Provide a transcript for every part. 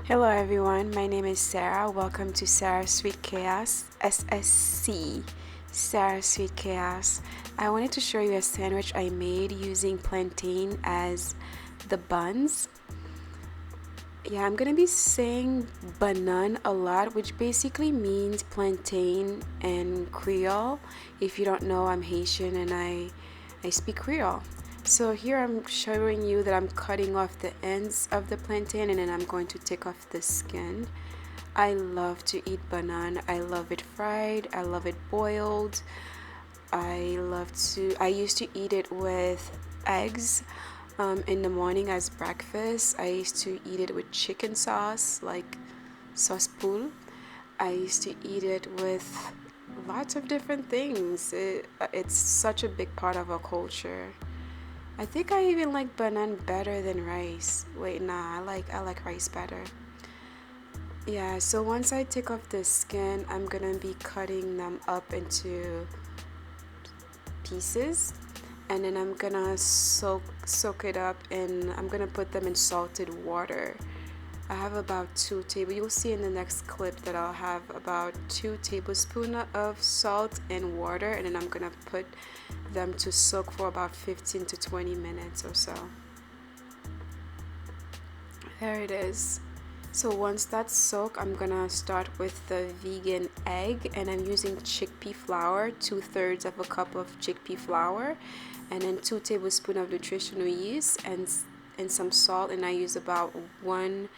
Hello everyone, my name is Sarah. Welcome to Sarah Sweet Chaos, SSC, Sarah Sweet Chaos. I wanted to show you a sandwich I made using plantain as the buns. Yeah, I'm gonna be saying banan a lot, which basically means plantain and Creole. If you don't know, I'm Haitian and I speak Creole. So here I'm showing you that I'm cutting off the ends of the plantain and then I'm going to take off the skin. I love to eat banan. I love it fried. I love it boiled. I used to eat it with eggs in the morning as breakfast. I used to eat it with chicken sauce, like sauce poule. I used to eat it with lots of different things. It's such a big part of our culture. I think I even like banana better than rice. Wait, nah, I like rice better. Yeah, so once I take off the skin, I'm gonna be cutting them up into pieces, and then I'm gonna soak it up, and I'm gonna put them in salted water. I have about you'll see in the next clip that I'll have about 2 tablespoons of salt and water, and then I'm gonna put them to soak for about 15 to 20 minutes or so. There it is. So once that's soaked, I'm gonna start with the vegan egg, and I'm using chickpea flour, 2/3 of a cup of chickpea flour, and then 2 tablespoons of nutritional yeast and some salt, and I use about one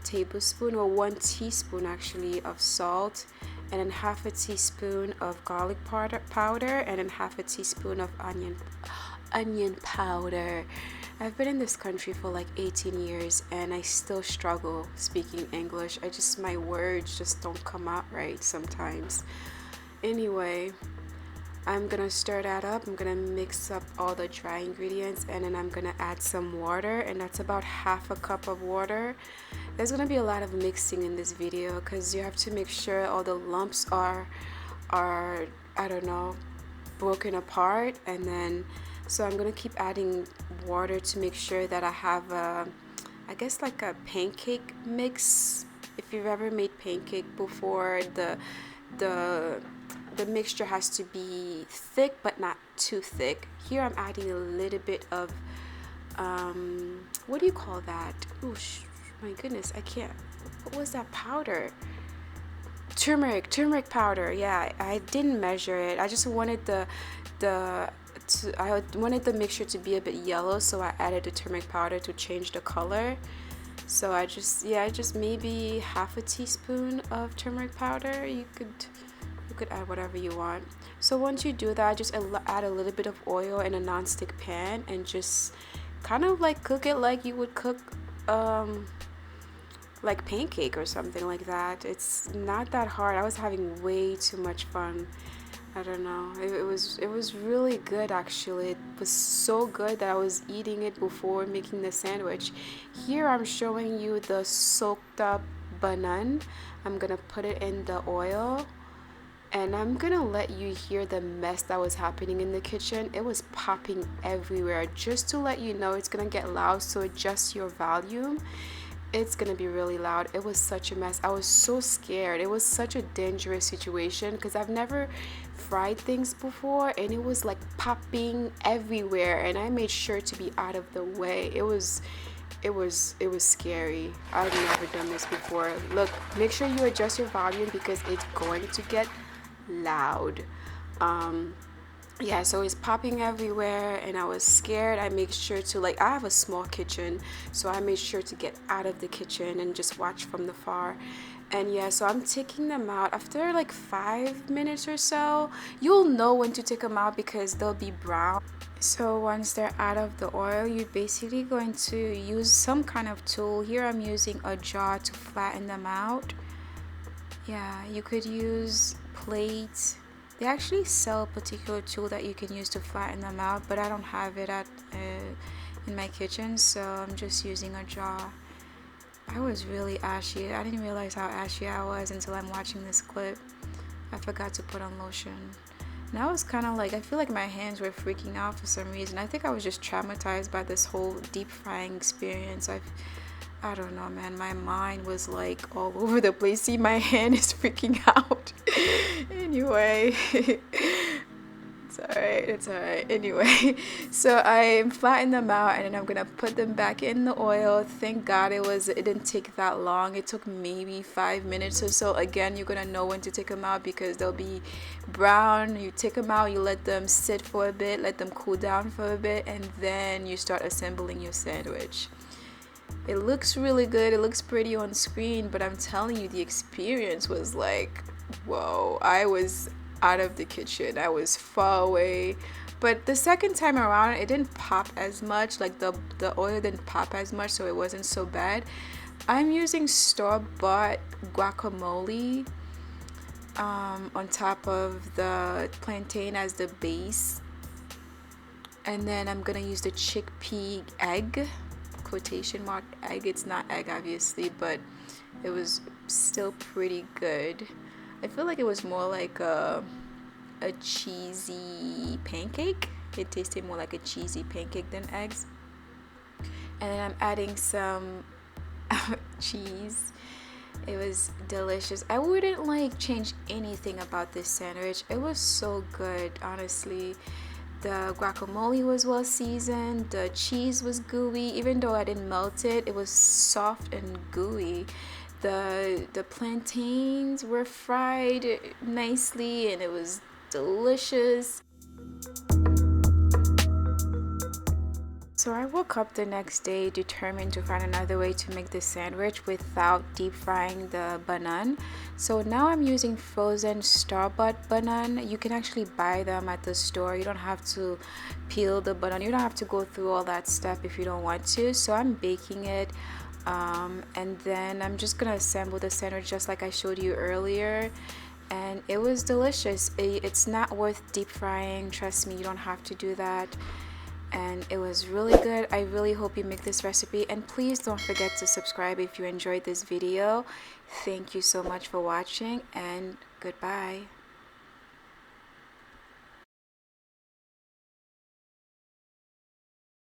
tablespoon or 1 teaspoon actually of salt, and then half a teaspoon of garlic powder, and then half a teaspoon of onion powder. I've been in this country for like 18 years and I still struggle speaking English. My words just don't come out right sometimes. Anyway, I'm gonna stir that up. I'm gonna mix up all the dry ingredients, and then I'm gonna add some water, and that's about half a cup of water. There's gonna be a lot of mixing in this video because you have to make sure all the lumps are I don't know, broken apart. And then so I'm gonna keep adding water to make sure that I have I guess like a pancake mix. If you've ever made pancake before, the mixture has to be thick but not too thick. Here I'm adding a little bit of what do you call that? Oh my goodness, I can't. What was that powder? Turmeric powder. Yeah, I didn't measure it. I just wanted I wanted the mixture to be a bit yellow, so I added the turmeric powder to change the color. So I just maybe half a teaspoon of turmeric powder. You could add whatever you want. So once you do that, just add a little bit of oil in a non-stick pan and just kind of like cook it like you would cook like pancake or something like that. It's not that hard. I was having way too much fun. I don't know. It was really good actually. It was so good that I was eating it before making the sandwich. Here I'm showing you the soaked up banan. I'm gonna put it in the oil, and I'm gonna let you hear the mess that was happening in the kitchen. It was popping everywhere. Just to let you know, it's gonna get loud, so adjust your volume. It's gonna be really loud. It was such a mess. I was so scared. It was such a dangerous situation because I've never fried things before, and it was like popping everywhere, and I made sure to be out of the way. It was scary. I've never done this before. Look, make sure you adjust your volume because it's going to get loud. Yeah, so it's popping everywhere and I was scared. I made sure to I have a small kitchen, so I made sure to get out of the kitchen and just watch from the far. And yeah, so I'm taking them out after like 5 minutes or so. You'll know when to take them out because they'll be brown. So once they're out of the oil, you're basically going to use some kind of tool. Here I'm using a jar to flatten them out. Yeah, you could use plates. They actually sell a particular tool that you can use to flatten them out, but I don't have it in my kitchen, so I'm just using a jar. I was really ashy. I didn't realize how ashy I was until I'm watching this clip. I forgot to put on lotion. And I was kind of I feel like my hands were freaking out for some reason. I think I was just traumatized by this whole deep frying experience. I don't know, man. My mind was like all over the place. See, my hand is freaking out. Anyway, it's alright. It's alright. Anyway, so I flattened them out, and then I'm gonna put them back in the oil. Thank God it didn't take that long. It took maybe 5 minutes or so. Again, you're gonna know when to take them out because they'll be brown. You take them out, you let them sit for a bit, let them cool down for a bit, and then you start assembling your sandwich. It looks really good, it looks pretty on screen, but I'm telling you, the experience was like, whoa. I was out of the kitchen, I was far away. But the second time around, it didn't pop as much, like the oil didn't pop as much, so it wasn't so bad. I'm using store-bought guacamole on top of the plantain as the base, and then I'm gonna use the chickpea egg, quotation mark egg. It's not egg obviously, but it was still pretty good. I feel like it was more like a cheesy pancake. It tasted more like a cheesy pancake than eggs. And then I'm adding some cheese. It was delicious. I wouldn't like change anything about this sandwich. It was so good, honestly. The guacamole was well seasoned, the cheese was gooey. Even though I didn't melt it, it was soft and gooey. The plantains were fried nicely, and it was delicious. So I woke up the next day determined to find another way to make this sandwich without deep frying the bananas. So now I'm using frozen store-bought bananas. You can actually buy them at the store. You don't have to peel the banana. You don't have to go through all that stuff if you don't want to. So I'm baking it, and then I'm just gonna assemble the sandwich just like I showed you earlier. And it was delicious. It's not worth deep frying. Trust me, you don't have to do that. And it was really good. I really hope you make this recipe, and please don't forget to subscribe if you enjoyed this video. Thank you so much for watching, and goodbye.